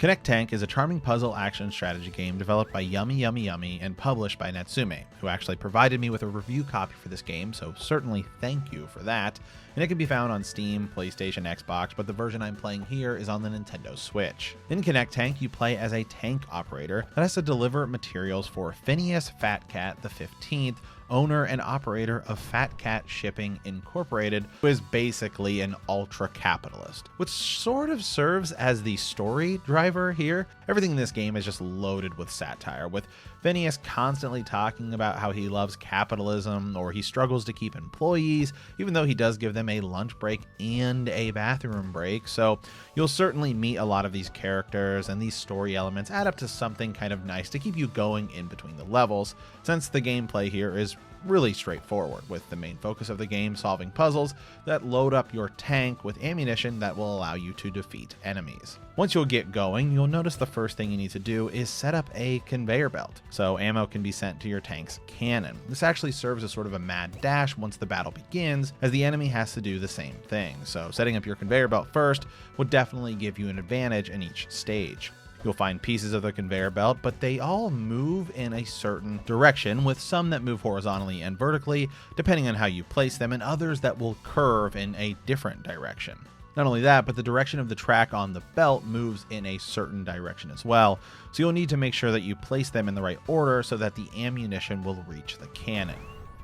ConnecTank is a charming puzzle action strategy game developed by Yummy Yummy Yummy and published by Natsume, who actually provided me with a review copy for this game, so certainly thank you for that. And it can be found on Steam, PlayStation, Xbox, but the version I'm playing here is on the Nintendo Switch. In ConnecTank, you play as a tank operator that has to deliver materials for Phineas Fat Cat the 15th, owner and operator of Fat Cat Shipping Incorporated, who is basically an ultra-capitalist, which sort of serves as the story driver here. Everything in this game is just loaded with satire, with Phineas constantly talking about how he loves capitalism or he struggles to keep employees, even though he does give them a lunch break and a bathroom break. So you'll certainly meet a lot of these characters, and these story elements add up to something kind of nice to keep you going in between the levels, since the gameplay here is really straightforward, with the main focus of the game solving puzzles that load up your tank with ammunition that will allow you to defeat enemies. Once you'll get going, you'll notice the first thing you need to do is set up a conveyor belt, so ammo can be sent to your tank's cannon. This actually serves as sort of a mad dash once the battle begins, as the enemy has to do the same thing, so setting up your conveyor belt first would definitely give you an advantage in each stage. You'll find pieces of the conveyor belt, but they all move in a certain direction, with some that move horizontally and vertically, depending on how you place them, and others that will curve in a different direction. Not only that, but the direction of the track on the belt moves in a certain direction as well, so you'll need to make sure that you place them in the right order so that the ammunition will reach the cannon.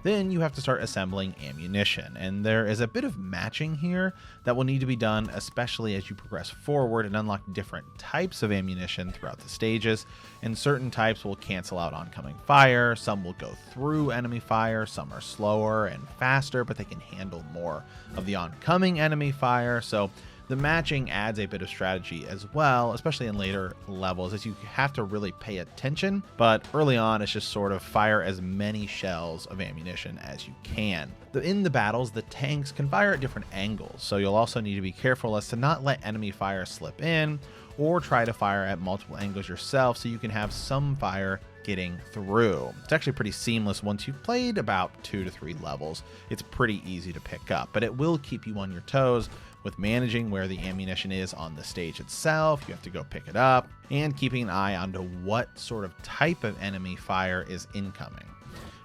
Then you have to start assembling ammunition, and there is a bit of matching here that will need to be done, especially as you progress forward and unlock different types of ammunition throughout the stages. And certain types will cancel out oncoming fire, some will go through enemy fire, some are slower and faster, but they can handle more of the oncoming enemy fire. So the matching adds a bit of strategy as well, especially in later levels, as you have to really pay attention, but early on it's just sort of fire as many shells of ammunition as you can. In the battles, the tanks can fire at different angles, so you'll also need to be careful as to not let enemy fire slip in, or try to fire at multiple angles yourself so you can have some fire getting through. It's actually pretty seamless once you've played about 2 to 3 levels. It's pretty easy to pick up, but it will keep you on your toes with managing where the ammunition is on the stage itself. You have to go pick it up, and keeping an eye onto what sort of type of enemy fire is incoming.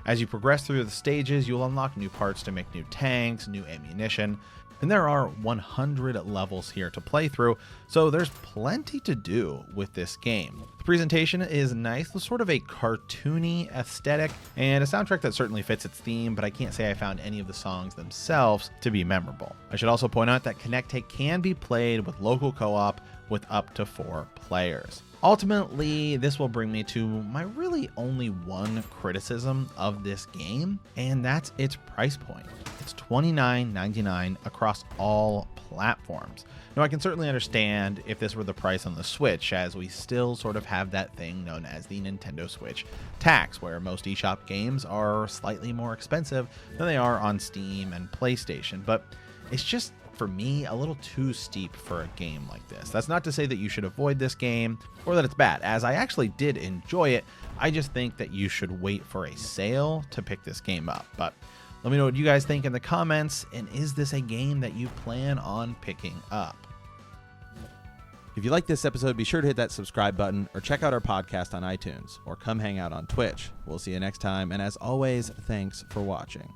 As you progress through the stages, you'll unlock new parts to make new tanks, new ammunition, and there are 100 levels here to play through, so there's plenty to do with this game. The presentation is nice with sort of a cartoony aesthetic and a soundtrack that certainly fits its theme, but I can't say I found any of the songs themselves to be memorable. I should also point out that ConnecTank can be played with local co-op with up to 4 players. Ultimately, this will bring me to my really only one criticism of this game, and that's its price point. It's $29.99 across all platforms. Now, I can certainly understand if this were the price on the Switch, as we still sort of have that thing known as the Nintendo Switch tax, where most eShop games are slightly more expensive than they are on Steam and PlayStation, but it's just, for me, a little too steep for a game like this. That's not to say that you should avoid this game or that it's bad, as I actually did enjoy it. I just think that you should wait for a sale to pick this game up. But let me know what you guys think in the comments, and is this a game that you plan on picking up? If you like this episode, be sure to hit that subscribe button or check out our podcast on iTunes or come hang out on Twitch. We'll see you next time, and as always, thanks for watching.